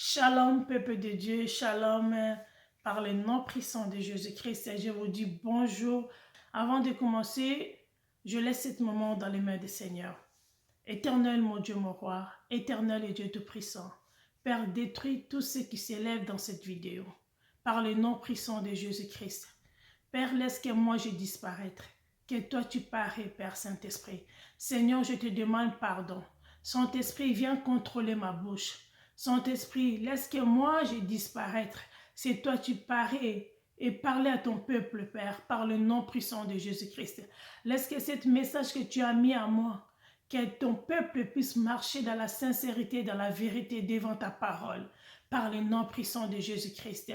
Shalom, peuple de Dieu, shalom, par le nom puissant de Jésus-Christ. Je vous dis bonjour. Avant de commencer, je laisse ce moment dans les mains du Seigneur. Éternel, mon Dieu, mon roi, éternel et Dieu tout-puissant, Père, détruis tout ce qui s'élève dans cette vidéo, par le nom puissant de Jésus-Christ. Père, laisse que moi je disparaître, que toi tu parais, Père Saint-Esprit. Seigneur, je te demande pardon. Saint-Esprit, viens contrôler ma bouche. Saint-Esprit, laisse que moi je disparaître. C'est toi tu parais et parler à ton peuple, Père, par le nom puissant de Jésus-Christ. Laisse que ce message que tu as mis à moi, que ton peuple puisse marcher dans la sincérité, dans la vérité devant ta parole, par le nom puissant de Jésus-Christ.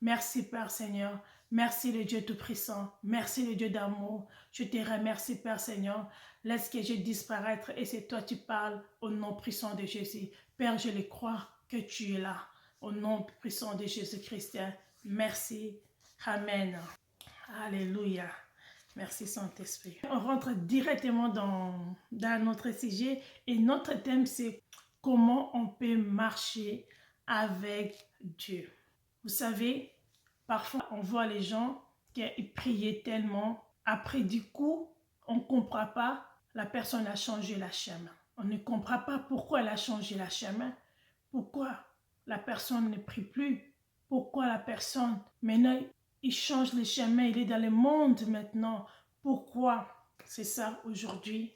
Merci, Père Seigneur. Merci le Dieu Tout-Puissant. Merci le Dieu d'amour. Je te remercie, Père Seigneur. Laisse que je disparaître et c'est toi qui parles au nom puissant de Jésus. Père, je le crois que tu es là. Au nom puissant de Jésus-Christ. Merci. Amen. Alléluia. Merci Saint-Esprit. On rentre directement dans notre sujet et notre thème c'est comment on peut marcher avec Dieu. Vous savez, parfois on voit les gens qui priaient tellement, après du coup, on ne comprend pas, la personne a changé la chemin. On ne comprend pas pourquoi elle a changé la chemin, pourquoi la personne ne prie plus, pourquoi la personne, maintenant, il change le chemin, il est dans le monde maintenant. Pourquoi? C'est ça aujourd'hui.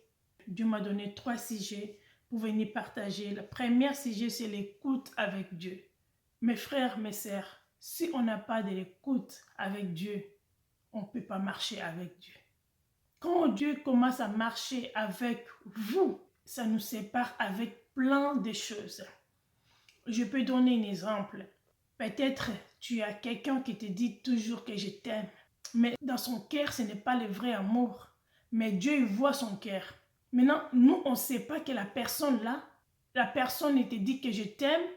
Dieu m'a donné 3 sujets pour venir partager. Le premier sujet, c'est l'écoute avec Dieu. Mes frères, mes sœurs, si on n'a pas de l'écoute avec Dieu, on ne peut pas marcher avec Dieu. Quand Dieu commence à marcher avec vous, ça nous sépare avec plein de choses. Je peux donner un exemple. Peut-être tu as quelqu'un qui te dit toujours que je t'aime, mais dans son cœur, ce n'est pas le vrai amour. Mais Dieu voit son cœur. Maintenant, nous, on ne sait pas que la personne là, la personne te dit que je t'aime,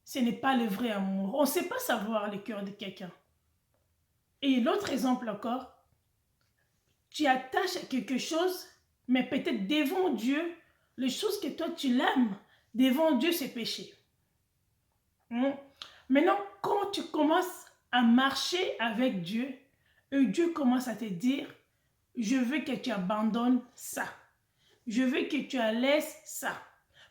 ce n'est pas le vrai amour. On ne sait pas savoir le cœur de quelqu'un. Et l'autre exemple encore, tu attaches à quelque chose, mais peut-être devant Dieu, les choses que toi tu l'aimes, devant Dieu c'est péché. Maintenant, quand tu commences à marcher avec Dieu, et Dieu commence à te dire, je veux que tu abandonnes ça. Je veux que tu laisses ça.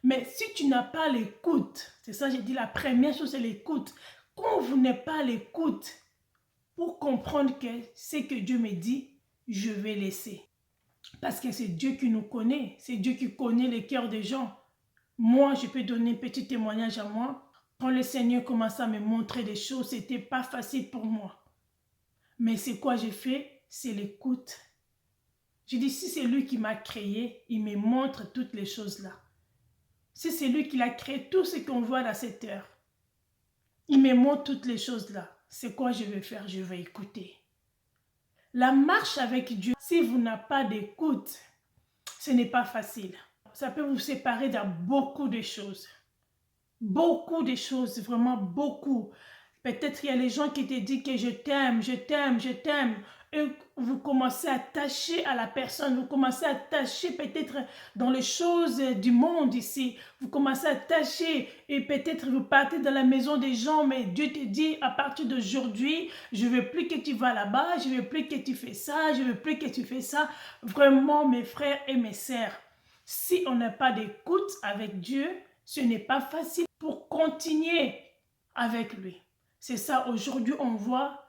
Mais si tu n'as pas l'écoute, c'est ça j'ai dit, la première chose c'est l'écoute. Quand vous n'avez pas l'écoute pour comprendre que ce que Dieu me dit, je vais laisser. Parce que c'est Dieu qui nous connaît. C'est Dieu qui connaît les cœurs des gens. Moi, je peux donner un petit témoignage à moi. Quand le Seigneur commençait à me montrer des choses, ce n'était pas facile pour moi. Mais c'est quoi j'ai fait? C'est l'écoute. Je dis, si c'est lui qui m'a créé, il me montre toutes les choses là. Si c'est lui qui a créé tout ce qu'on voit dans cette heure, il me montre toutes les choses là. C'est quoi je vais faire? Je vais écouter. La marche avec Dieu, si vous n'avez pas d'écoute, ce n'est pas facile. Ça peut vous séparer dans beaucoup de choses. Beaucoup de choses, vraiment beaucoup. Peut-être il y a les gens qui te disent que je t'aime, je t'aime, je t'aime. Et vous commencez à tâcher à la personne, vous commencez à tâcher peut-être dans les choses du monde ici. Vous commencez à tâcher et peut-être vous partez dans la maison des gens, mais Dieu te dit à partir d'aujourd'hui, je ne veux plus que tu vas là-bas, je ne veux plus que tu fais ça, je ne veux plus que tu fais ça. Vraiment, mes frères et mes sœurs, si on n'a pas d'écoute avec Dieu, ce n'est pas facile pour continuer avec lui. C'est ça, aujourd'hui, on voit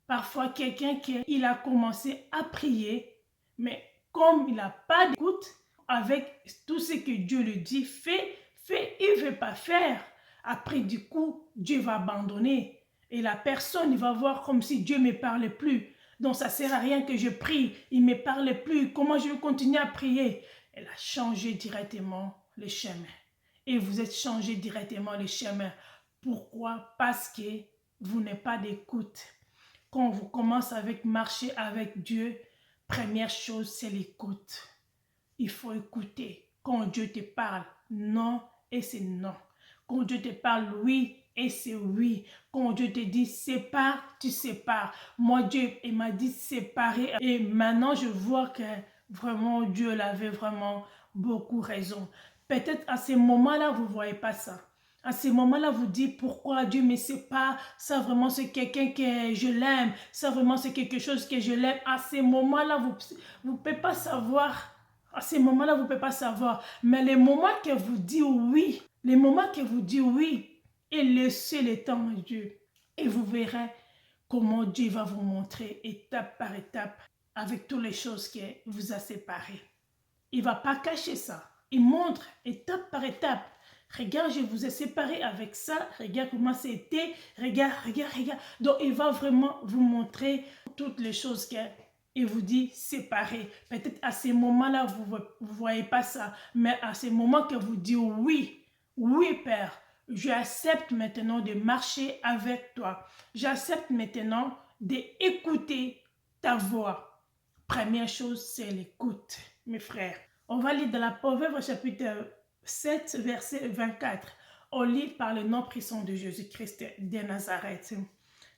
parfois quelqu'un qui a commencé à prier, mais comme il n'a pas d'écoute avec tout ce que Dieu lui dit, fais, il ne veut pas faire. Après, du coup, Dieu va abandonner. Et la personne va voir comme si Dieu ne me parlait plus. Donc, ça ne sert à rien que je prie. Il ne me parlait plus. Comment je vais continuer à prier? Elle a changé directement le chemin. Et vous êtes changé directement le chemin. Pourquoi? Parce que vous n'avez pas d'écoute. Quand vous commencez avec marcher avec Dieu, première chose, c'est l'écoute. Il faut écouter. Quand Dieu te parle, non, et c'est non. Quand Dieu te parle, oui, et c'est oui. Quand Dieu te dit sépare, tu sépares. Moi, Dieu, il m'a dit séparer. Et maintenant, je vois que vraiment, Dieu avait vraiment beaucoup raison. Peut-être à ce moment-là, vous ne voyez pas ça. À ces moments-là, vous dites pourquoi Dieu me sépare. Ça vraiment c'est quelqu'un que je l'aime. Ça vraiment c'est quelque chose que je l'aime. À ces moments-là, vous ne pouvez pas savoir. À ces moments-là, vous ne pouvez pas savoir. Mais les moments que vous dites oui, les moments que vous dites oui, et laissez le temps à Dieu. Et vous verrez comment Dieu va vous montrer étape par étape avec toutes les choses qui vous a séparés. Il ne va pas cacher ça. Il montre étape par étape. Regarde, je vous ai séparé avec ça. Regarde comment c'était. Regarde. Donc, il va vraiment vous montrer toutes les choses qu'il vous dit séparer. Peut-être à ces moments-là, vous ne voyez pas ça. Mais à ces moments que vous dites oui, oui, Père, j'accepte maintenant de marcher avec toi. J'accepte maintenant d'écouter ta voix. Première chose, c'est l'écoute, mes frères. On va lire dans la Proverbe chapitre 7, verset 24. On lit par le nom puissant de Jésus-Christ de Nazareth.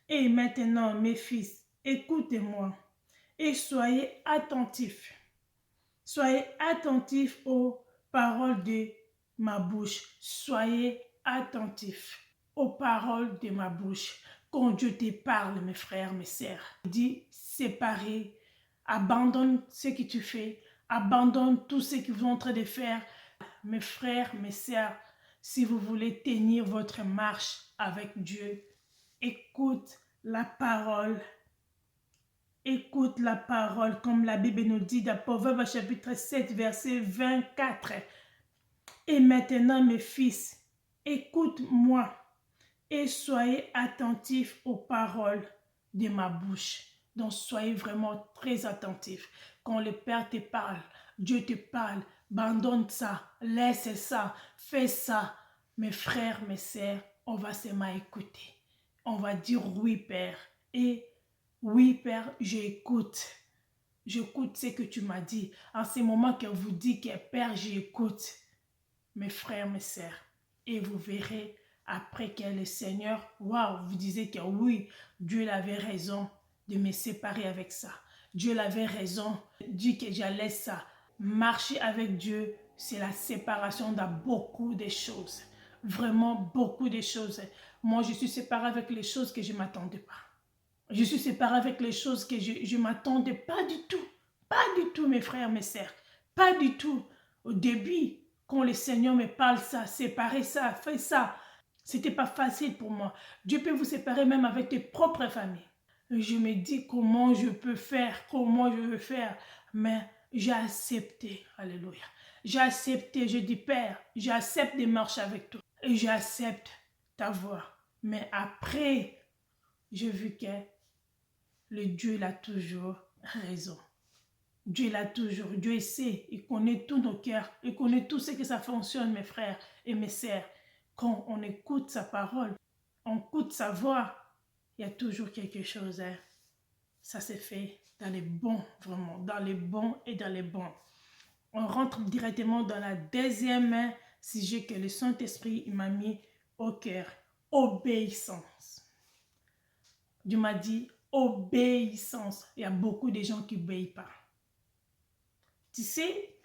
Et maintenant, mes fils, écoutez-moi et soyez attentifs. Soyez attentifs aux paroles de ma bouche. Soyez attentifs aux paroles de ma bouche. Quand Dieu te parle, mes frères, mes sœurs, dis séparez, abandonne ce que tu fais, abandonne tout ce que vous êtes en train de faire. Mes frères, mes sœurs, si vous voulez tenir votre marche avec Dieu, écoute la parole. Écoute la parole, comme la Bible nous dit dans Proverbe chapitre 7, verset 24. Et maintenant, mes fils, écoute-moi et soyez attentifs aux paroles de ma bouche. Donc, soyez vraiment très attentifs. Quand le Père te parle, Dieu te parle, abandonne ça, laisse ça, fais ça. Mes frères, mes sœurs, on va seulement écouter. On va dire oui, Père. Et oui, Père, j'écoute. J'écoute ce que tu m'as dit. En ce moment que vous dites que Père, j'écoute. Mes frères, mes sœurs. Et vous verrez après que le Seigneur, waouh, vous disiez que oui, Dieu avait raison de me séparer avec ça. Dieu avait raison de dire que j'allais ça. Marcher avec Dieu, c'est la séparation dans beaucoup de choses. Vraiment beaucoup de choses. Moi, je suis séparée avec les choses que je ne m'attendais pas. Je suis séparée avec les choses que je ne m'attendais pas du tout. Pas du tout, mes frères, mes sœurs. Pas du tout. Au début, quand le Seigneur me parle ça, séparer ça, fais ça, c'était pas facile pour moi. Dieu peut vous séparer même avec tes propres familles. Je me dis comment je peux faire, comment je veux faire. Mais j'ai accepté. Alléluia. J'ai accepté. Je dis, Père, j'accepte de marcher avec toi. Et j'accepte ta voix. Mais après, j'ai vu que le Dieu, il a toujours raison. Dieu l'a toujours. Dieu sait. Il connaît tous nos cœurs. Il connaît tout ce que ça fonctionne, mes frères et mes sœurs. Quand on écoute sa parole, on écoute sa voix, il y a toujours quelque chose. Hein. Ça s'est fait dans les bons, vraiment. Dans les bons et dans les bons. On rentre directement dans la deuxième sujet que le Saint-Esprit m'a mis au cœur. Obéissance. Dieu m'a dit obéissance. Il y a beaucoup de gens qui n'obéissent pas. Tu sais,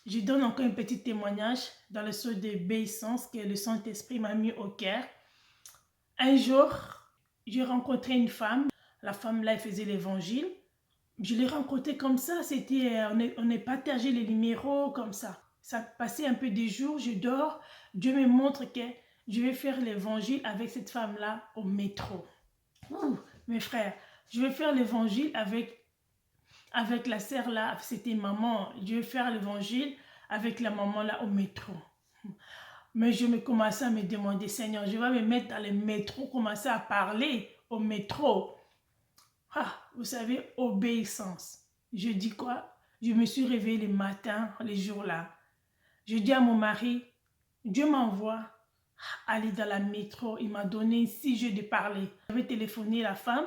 je donne encore un petit témoignage dans le sens d'obéissance que le Saint-Esprit m'a mis au cœur. Un jour, j'ai rencontré une femme. La femme là, elle faisait l'évangile. Je l'ai rencontrée comme ça. C'était, on est partagé les numéros comme ça. Ça passait un peu des jours, je dors. Dieu me montre que je vais faire l'évangile avec cette femme-là au métro. Ouh, mes frères, je vais faire l'évangile avec la sœur là, c'était maman. Je vais faire l'évangile avec la maman là au métro. Mais je me commençais à me demander, Seigneur, je vais me mettre dans le métro, commencer à parler au métro. Ah, vous savez, obéissance. Je dis quoi? Je me suis réveillée le matin, les jours là. Je dis à mon mari, Dieu m'envoie aller dans la métro. Il m'a donné 6 jours de parler. J'avais téléphoné à la femme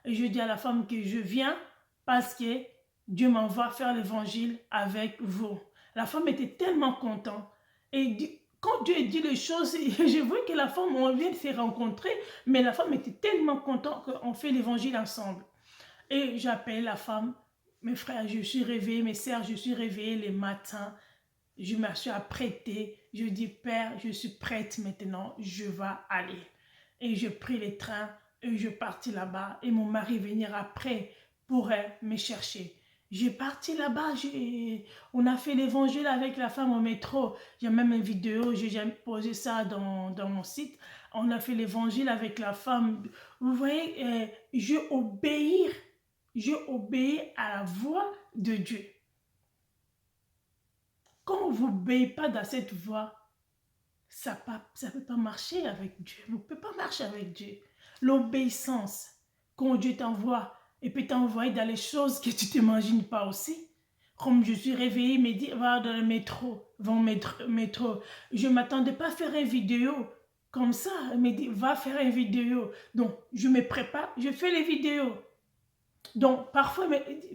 et je dis à la femme que je viens parce que Dieu m'envoie faire l'évangile avec vous. La femme était tellement contente. Et quand Dieu dit les choses, je vois que la femme, on vient de se rencontrer, mais la femme était tellement contente qu'on fait l'évangile ensemble. Et j'appelle la femme, mes frères, je suis réveillée, mes sœurs, je suis réveillée les matins. Je me suis apprêtée. Je dis, Père, je suis prête maintenant, je vais aller. Et je pris le train et je partis là-bas. Et mon mari venir après pour me chercher. J'ai parti là-bas, on a fait l'évangile avec la femme au métro. J'ai même une vidéo, j'ai posé ça dans mon site. On a fait l'évangile avec la femme. Vous voyez, j'ai obéi à la voix de Dieu. Quand vous n'obéissez pas dans cette voie, ça ne peut pas marcher avec Dieu. Vous ne pouvez pas marcher avec Dieu. L'obéissance, quand Dieu t'envoie, il peut t'envoyer dans les choses que tu ne t'imagines pas aussi. Comme je suis réveillée, il me dit, va dans le métro, métro. Je ne m'attendais pas à faire une vidéo comme ça. Il me dit, va faire une vidéo. Donc, je me prépare, je fais les vidéos. Donc, parfois,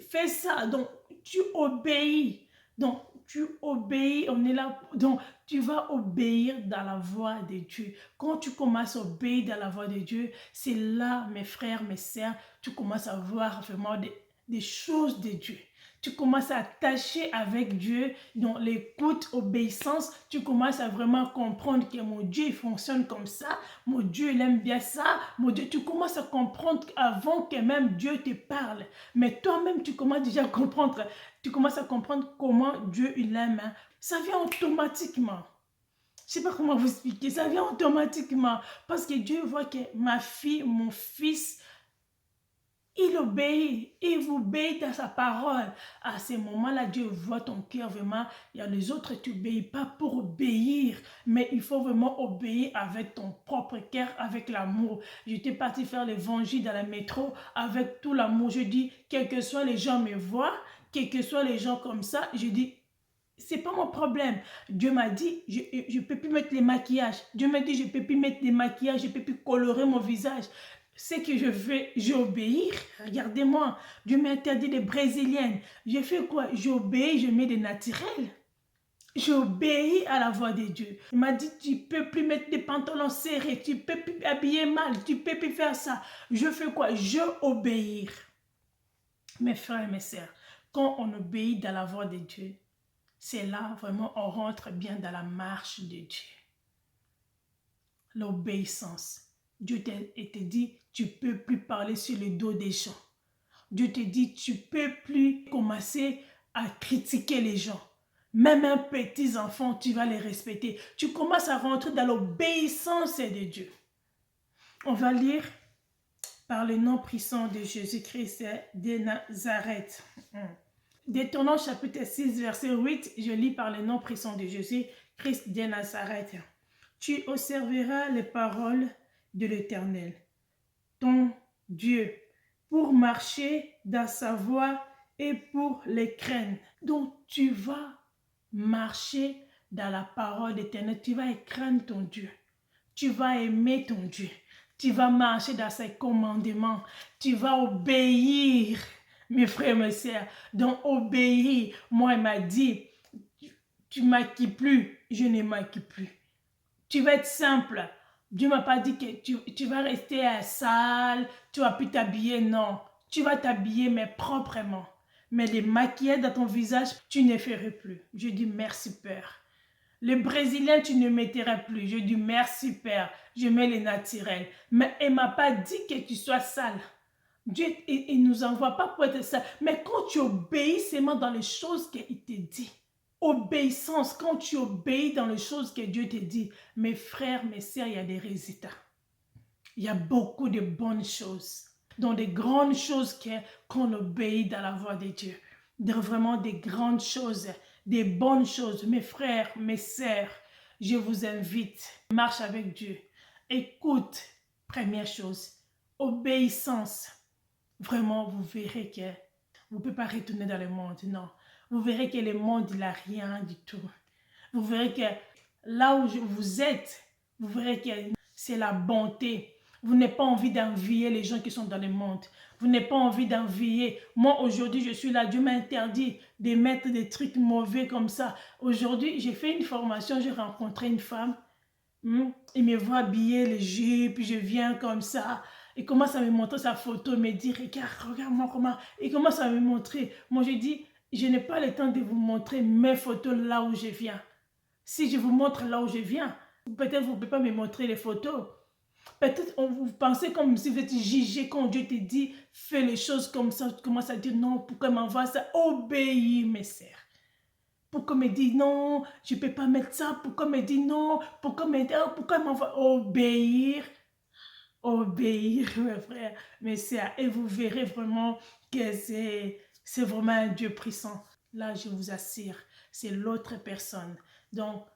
fais ça. Donc, tu obéis. Donc, tu obéis, on est là. Donc, tu vas obéir dans la voix de Dieu. Quand tu commences à obéir dans la voix de Dieu, c'est là, mes frères, mes sœurs, tu commences à voir vraiment des choses de Dieu. Tu commences à tâcher avec Dieu, dans l'écoute, obéissance, tu commences à vraiment comprendre que mon Dieu il fonctionne comme ça, mon Dieu il aime bien ça, mon Dieu, tu commences à comprendre avant que même Dieu te parle. Mais toi-même, tu commences déjà à comprendre, tu commences à comprendre comment Dieu il aime. Hein. Ça vient automatiquement. Je ne sais pas comment vous expliquer, ça vient automatiquement. Parce que Dieu voit que ma fille, mon fils, il obéit, il vous obéit à sa parole. À ce moment-là, Dieu voit ton cœur vraiment. Il y a les autres, tu n'obéis pas pour obéir, mais il faut vraiment obéir avec ton propre cœur, avec l'amour. J'étais partie faire l'évangile dans le métro avec tout l'amour. Je dis, quels que soient les gens me voient, quels que soient les gens comme ça, je dis, c'est pas mon problème. Dieu m'a dit, je ne peux plus mettre les maquillages. Dieu m'a dit, je ne peux plus mettre des maquillages, je ne peux plus colorer mon visage. Ce que je fais, j'obéis. Regardez-moi, Dieu m'a interdit les brésiliennes. Je fais quoi? J'obéis, je mets des naturels. J'obéis à la voix de Dieu. Il m'a dit, tu ne peux plus mettre des pantalons serrés, tu ne peux plus habiller mal, tu ne peux plus faire ça. Je fais quoi? Je obéis. Mes frères et mes sœurs, quand on obéit dans la voix de Dieu, c'est là vraiment on rentre bien dans la marche de Dieu. L'obéissance. Dieu te dit, tu ne peux plus parler sur le dos des gens. Dieu te dit, tu ne peux plus commencer à critiquer les gens. Même un petit enfant, tu vas les respecter. Tu commences à rentrer dans l'obéissance de Dieu. On va lire par le nom puissant de Jésus-Christ de Nazareth. Détournons chapitre 6, verset 8, je lis par le nom puissant de Jésus-Christ de Nazareth. Tu observeras les paroles de l'Éternel, ton Dieu, pour marcher dans sa voie et pour les craindre. Donc, tu vas marcher dans la parole de l'Éternel, tu vas craindre ton Dieu, tu vas aimer ton Dieu, tu vas marcher dans ses commandements, tu vas obéir, mes frères, mes sœurs. Donc, obéir, moi, il m'a dit, tu ne maquilles plus, je ne maquille plus. Tu vas être simple. Dieu ne m'a pas dit que tu vas rester sale, tu vas plus t'habiller, non. Tu vas t'habiller, mais proprement. Mais les maquillages dans ton visage, tu ne ferais plus. Je dis merci, Père. Les Brésiliens, tu ne mettrais plus. Je dis merci, Père. Je mets les naturels. Mais il ne m'a pas dit que tu sois sale. Dieu, il ne nous envoie pas pour être sale. Mais quand tu obéis seulement dans les choses qu'il te dit, obéissance, quand tu obéis dans les choses que Dieu te dit, mes frères, mes sœurs, il y a des résultats. Il y a beaucoup de bonnes choses. Dans des grandes choses qu'on obéit dans la voix de Dieu. Vraiment des grandes choses, des bonnes choses. Mes frères, mes sœurs, je vous invite, marche avec Dieu. Écoute, première chose, obéissance. Vraiment, vous verrez que vous ne pouvez pas retourner dans le monde, non. Vous verrez que le monde, il n'a rien du tout. Vous verrez que là où vous êtes, vous verrez que c'est la bonté. Vous n'avez pas envie d'envier les gens qui sont dans le monde. Vous n'avez pas envie d'envier. Moi, aujourd'hui, je suis là. Dieu m'a interdit de mettre des trucs mauvais comme ça. Aujourd'hui, j'ai fait une formation. J'ai rencontré une femme. Il me voit habiller les jupes. Puis je viens comme ça. Il commence à me montrer sa photo. Il me dit, regarde-moi comment. Il commence à me montrer. Moi, je dis, je n'ai pas le temps de vous montrer mes photos là où je viens. Si je vous montre là où je viens, peut-être vous ne pouvez pas me montrer les photos. Peut-être vous pensez comme si vous êtes jugé quand Dieu te dit fais les choses comme ça. Tu commences à dire non, pourquoi m'envoie ça? Obéis, mes sœurs. Pourquoi me dit non, je ne peux pas mettre ça? Pourquoi me dit non? Pourquoi m'envoie? Obéir. Obéir, mes frères, mes sœurs. Et vous verrez vraiment que c'est vraiment un Dieu puissant. Là, je vous assure, c'est l'autre personne. Donc,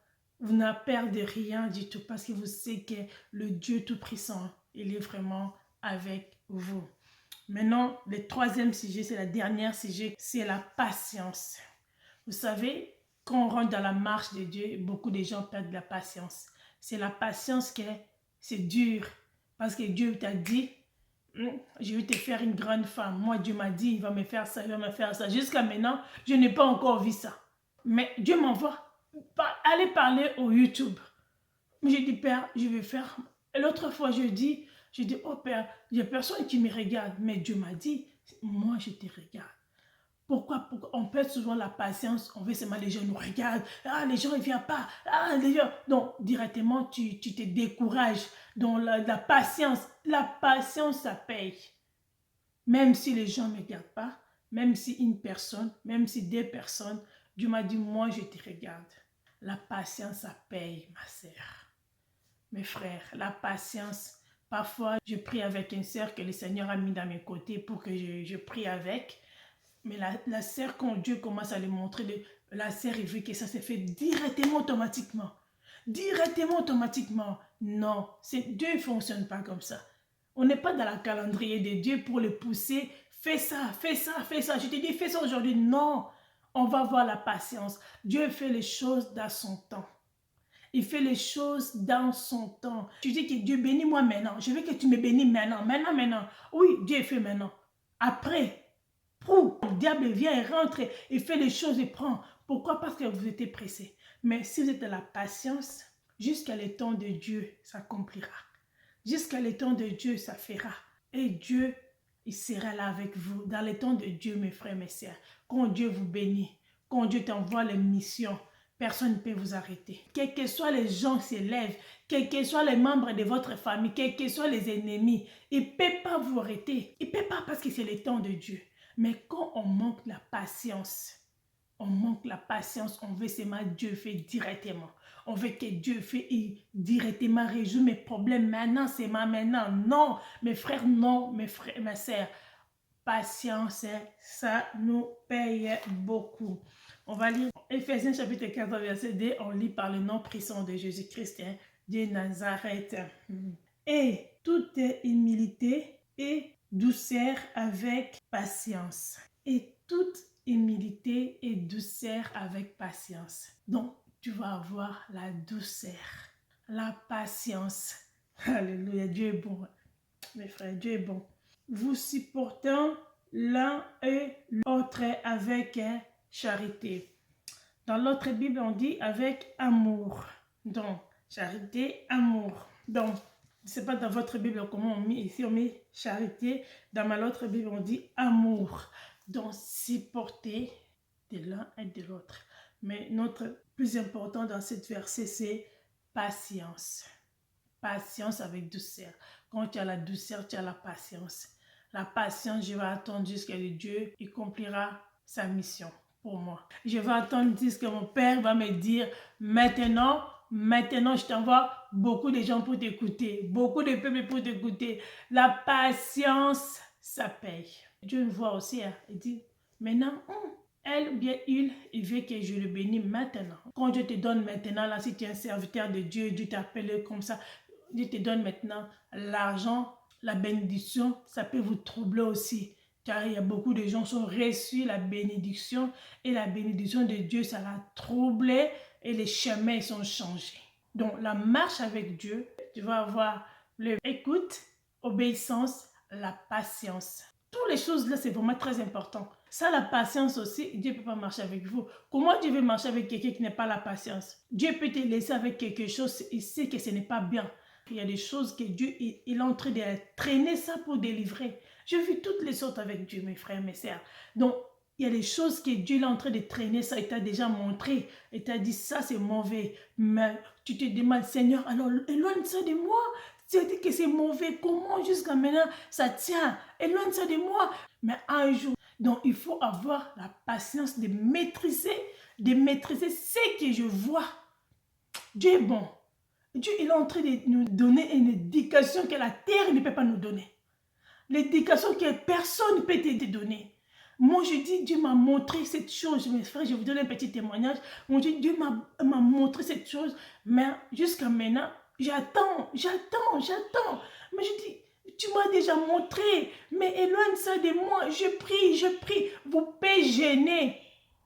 vous n'avez peur de rien du tout parce que vous savez que le Dieu Tout-Puissant, il est vraiment avec vous. Maintenant, le troisième sujet, c'est la dernière sujet, c'est la patience. Vous savez, quand on rentre dans la marche de Dieu, beaucoup de gens perdent la patience. C'est la patience que c'est dur parce que Dieu t'a dit, je vais te faire une grande femme. Moi, Dieu m'a dit, il va me faire ça, il va me faire ça. Jusqu'à maintenant, je n'ai pas encore vu ça. Mais Dieu m'envoie. Allez parler au YouTube. J'ai dit, Père, je vais faire. Et l'autre fois, je dis, oh Père, il n'y a personne qui me regarde. Mais Dieu m'a dit, moi, je te regarde. Pourquoi on perd souvent la patience, on veut seulement les gens nous regardent, ah les gens ils ne viennent pas, ah les gens, donc directement tu te décourages. Donc la patience ça paye. Même si les gens ne me regardent pas, même si une personne, même si deux personnes, Dieu m'a dit moi je te regarde. La patience ça paye ma sœur. Mes frères, la patience, parfois je prie avec une sœur que le Seigneur a mis dans mes côtés pour que je prie avec. Mais la sœur, quand Dieu commence à lui montrer, la sœur, il veut que ça se fait directement, automatiquement. Directement, automatiquement. Non, Dieu ne fonctionne pas comme ça. On n'est pas dans la calendrier de Dieu pour le pousser. Fais ça, fais ça, fais ça. Je te dis, fais ça aujourd'hui. Non, on va voir la patience. Dieu fait les choses dans son temps. Il fait les choses dans son temps. Tu dis que Dieu bénis moi maintenant. Je veux que tu me bénis maintenant, maintenant. Oui, Dieu fait maintenant. Après, le diable vient et rentre et fait les choses et prend. Pourquoi? Parce que vous êtes pressé. Mais si vous êtes dans la patience, jusqu'à le temps de Dieu s'accomplira. Jusqu'à le temps de Dieu, ça fera. Et Dieu, il sera là avec vous. Dans le temps de Dieu, mes frères, mes sœurs. Quand Dieu vous bénit, quand Dieu t'envoie les missions, personne ne peut vous arrêter. Quels que soient les gens qui s'élèvent, quels que soient les membres de votre famille, quels que soient les ennemis, il ne peut pas vous arrêter. Il ne peut pas parce que c'est le temps de Dieu. Mais quand on manque la patience, on veut seulement Dieu fait directement. On veut que Dieu fait directement résout mes problèmes maintenant, c'est maintenant. Non, mes frères, non, mes frères, mes sœurs. Patience, ça nous paye beaucoup. On va lire Éphésiens chapitre 4, verset 2. On lit par le nom puissant de Jésus-Christ de Nazareth. Et toute humilité et douceur avec patience. Et toute humilité et douceur avec patience. Donc, tu vas avoir la douceur, la patience. Alléluia, Dieu est bon. Mes frères, Dieu est bon. Vous supportant l'un et l'autre avec charité. Dans l'autre Bible, on dit avec amour. Donc, charité, amour. Donc, je ne sais pas dans votre Bible comment on met, ici on met charité, dans ma autre Bible on dit amour. Donc supporter de l'un et de l'autre. Mais notre plus important dans cette verset c'est patience. Patience avec douceur. Quand tu as la douceur, tu as la patience. La patience, je vais attendre jusqu'à ce que Dieu accomplira sa mission pour moi. Je vais attendre jusqu'à ce que mon Père va me dire maintenant, je t'envoie beaucoup de gens pour t'écouter, beaucoup de peuples pour t'écouter. La patience, ça paye. Dieu me voit aussi, hein, il dit, maintenant, elle ou bien il veut que je le bénisse maintenant. Quand Dieu te donne maintenant, là, si tu es un serviteur de Dieu, Dieu t'appelle comme ça, Dieu te donne maintenant l'argent, la bénédiction, ça peut vous troubler aussi. Car il y a beaucoup de gens qui ont reçu la bénédiction et la bénédiction de Dieu, ça l'a troublé et les chemins sont changés. Donc, la marche avec Dieu, tu vas avoir l'écoute, obéissance, la patience. Toutes les choses là, c'est vraiment très important. Ça, la patience aussi, Dieu ne peut pas marcher avec vous. Comment Dieu veut marcher avec quelqu'un qui n'a pas la patience? Dieu peut te laisser avec quelque chose, il sait que ce n'est pas bien. Il y a des choses que Dieu il est en train de traîner ça pour délivrer. J'ai vu toutes les sortes avec Dieu, mes frères, mes sœurs. Donc, il y a des choses que Dieu est en train de traîner, ça il t'a déjà montré. Il t'a dit, ça c'est mauvais. Mais tu te demandes, Seigneur, alors éloigne ça de moi. Tu as dit que c'est mauvais. Comment jusqu'à maintenant ça tient? Éloigne ça de moi. Mais un jour, donc il faut avoir la patience de maîtriser ce que je vois. Dieu est bon. Dieu il est en train de nous donner une éducation que la terre ne peut pas nous donner. L'éducation que personne ne peut te donner. Moi, je dis, Dieu m'a montré cette chose. Mes frères, je vous donne un petit témoignage. Moi, je dis, Dieu m'a montré cette chose. Mais jusqu'à maintenant, j'attends. Mais je dis, tu m'as déjà montré. Mais éloigne ça de moi. Je prie. Vous pouvez gêner.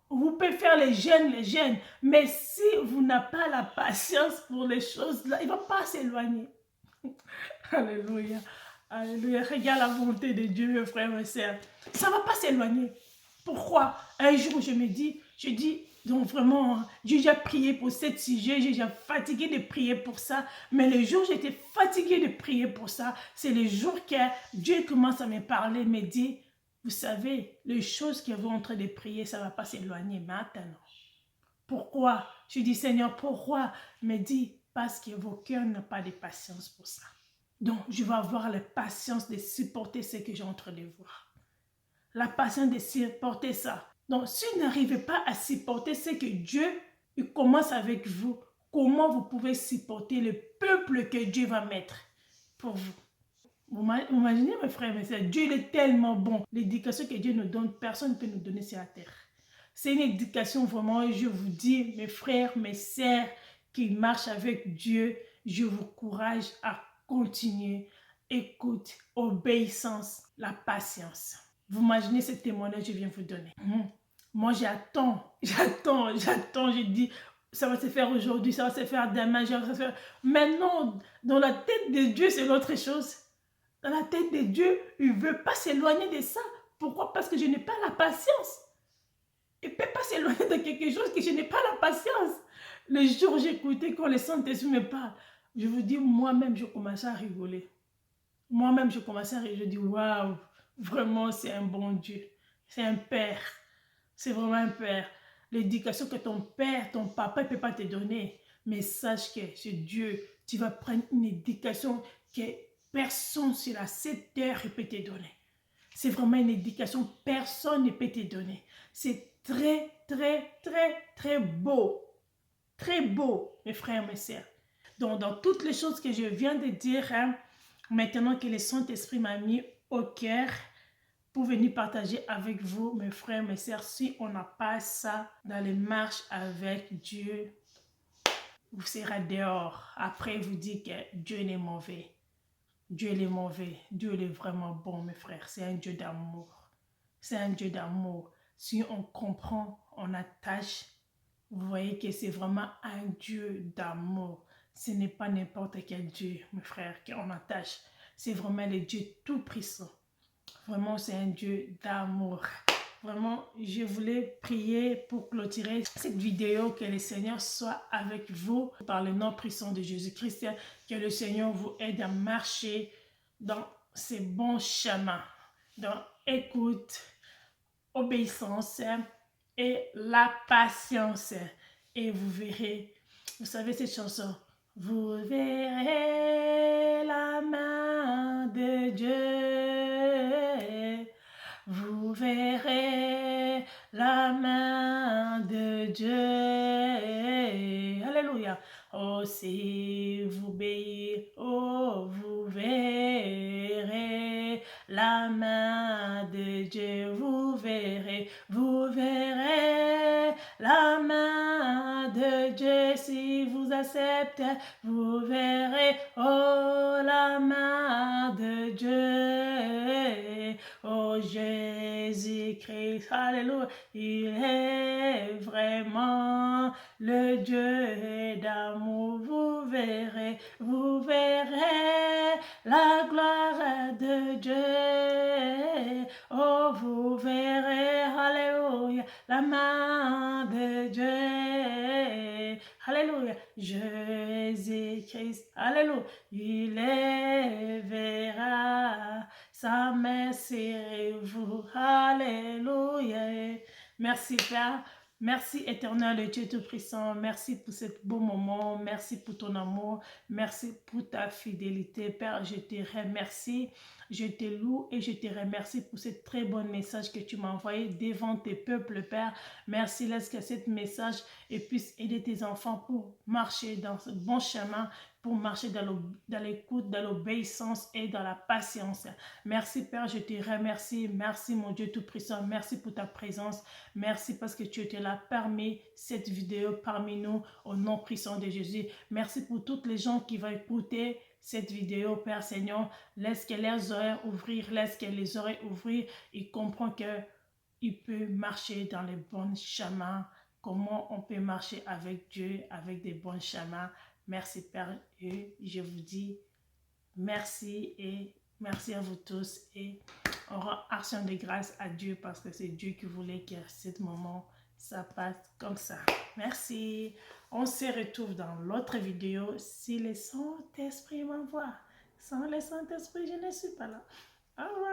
Vous pouvez faire les gênes. Mais si vous n'avez pas la patience pour les choses là, il ne va pas s'éloigner. Alléluia. Alléluia. Regarde la volonté de Dieu, mes frères et sœurs. Ça ne va pas s'éloigner. Pourquoi? Un jour, je dis, donc vraiment, j'ai déjà prié pour ce sujet, j'ai déjà fatigué de prier pour ça. Mais le jour où j'étais fatiguée de prier pour ça, c'est le jour que Dieu commence à me parler, me dit, vous savez, les choses que vous êtes en train de prier, ça ne va pas s'éloigner maintenant. Pourquoi? Je dis, Seigneur, pourquoi? Il me dit, parce que vos cœurs n'ont pas de patience pour ça. Donc, je vais avoir la patience de supporter ce que j'ai en train de voir. La patience de supporter ça. Donc, si vous n'arrivez pas à supporter ce que Dieu il commence avec vous, comment vous pouvez supporter le peuple que Dieu va mettre pour vous? Vous imaginez, mes frères, mes sœurs, Dieu il est tellement bon. L'éducation que Dieu nous donne, personne ne peut nous donner sur la terre. C'est une éducation vraiment, je vous dis, mes frères, mes sœurs, qui marchent avec Dieu, je vous encourage à continuer. Écoute, obéissance, la patience. Vous imaginez ce témoignage que je viens vous donner. Moi, j'attends. Je dis, ça va se faire aujourd'hui, ça va se faire demain, ça va se faire. Mais non, dans la tête de Dieu, c'est l'autre chose. Dans la tête de Dieu, il ne veut pas s'éloigner de ça. Pourquoi? Parce que je n'ai pas la patience. Il ne peut pas s'éloigner de quelque chose que je n'ai pas la patience. Le jour où j'écoutais quand le Saint-Esprit me parle, je vous dis, moi-même, je commençais à rigoler. Moi-même, je commençais à rigoler. Je dis, waouh, vraiment, c'est un bon Dieu. C'est un père. C'est vraiment un père. L'éducation que ton père, ton papa ne peut pas te donner. Mais sache que c'est Dieu. Tu vas prendre une éducation que personne sur la cette terre ne peut te donner. C'est vraiment une éducation personne ne peut te donner. C'est très, très beau. Très beau, mes frères, mes sœurs. Donc, dans toutes les choses que je viens de dire, maintenant que le Saint-Esprit m'a mis au cœur pour venir partager avec vous, mes frères, mes sœurs, si on n'a pas ça dans les marches avec Dieu, vous serez dehors. Après, vous dites que Dieu est mauvais. Dieu est mauvais. Dieu est vraiment bon, mes frères. C'est un Dieu d'amour. C'est un Dieu d'amour. Si on comprend, on attache, vous voyez que c'est vraiment un Dieu d'amour. Ce n'est pas n'importe quel Dieu, mes frères, qu'on attache. C'est vraiment le Dieu tout-puissant. Vraiment, c'est un Dieu d'amour. Vraiment, je voulais prier pour clôturer cette vidéo, que le Seigneur soit avec vous par le nom puissant de Jésus-Christ, que le Seigneur vous aide à marcher dans ces bons chemins, dans écoute, obéissance et la patience. Et vous verrez, vous savez cette chanson, vous verrez la main de Dieu, vous verrez la main de Dieu. Alléluia. Oh, si vous obéissez, oh, vous verrez la main de Dieu. Vous verrez la main de Dieu. Si vous acceptez, vous verrez, oh, la main de Dieu. Oh, Jésus-Christ, alléluia, il est vraiment le Dieu d'amour. Vous verrez la gloire de Dieu. Oh, vous verrez, alléluia, la main de Dieu. Alléluia, Jésus-Christ, alléluia, il verra sa main sur vous. Alléluia, Merci Père. Merci éternel Dieu Tout-Puissant. Merci pour ce beau moment. Merci pour ton amour. Merci pour ta fidélité. Père, je te remercie. Je te loue et je te remercie pour ce très bon message que tu m'as envoyé devant tes peuples, Père. Merci, laisse que ce message puisse aider tes enfants pour marcher dans ce bon chemin, pour marcher dans l'écoute, dans l'obéissance et dans la patience. Merci Père, je te remercie. Merci mon Dieu Tout-Puissant. Merci pour ta présence. Merci parce que tu étais là parmi cette vidéo, parmi nous, au nom puissant de Jésus. Merci pour toutes les gens qui vont écouter cette vidéo, Père Seigneur. Laisse que leurs oreilles ouvrir, laisse que les oreilles ouvrir. Ils comprennent qu'il peut marcher dans les bons chemins. Comment on peut marcher avec Dieu, avec des bons chemins. Merci Père, et je vous dis merci et merci à vous tous et on rend action de grâce à Dieu parce que c'est Dieu qui voulait que ce moment ça passe comme ça. Merci. On se retrouve dans l'autre vidéo si le Saint-Esprit m'envoie. Sans le Saint-Esprit, je ne suis pas là. Au revoir.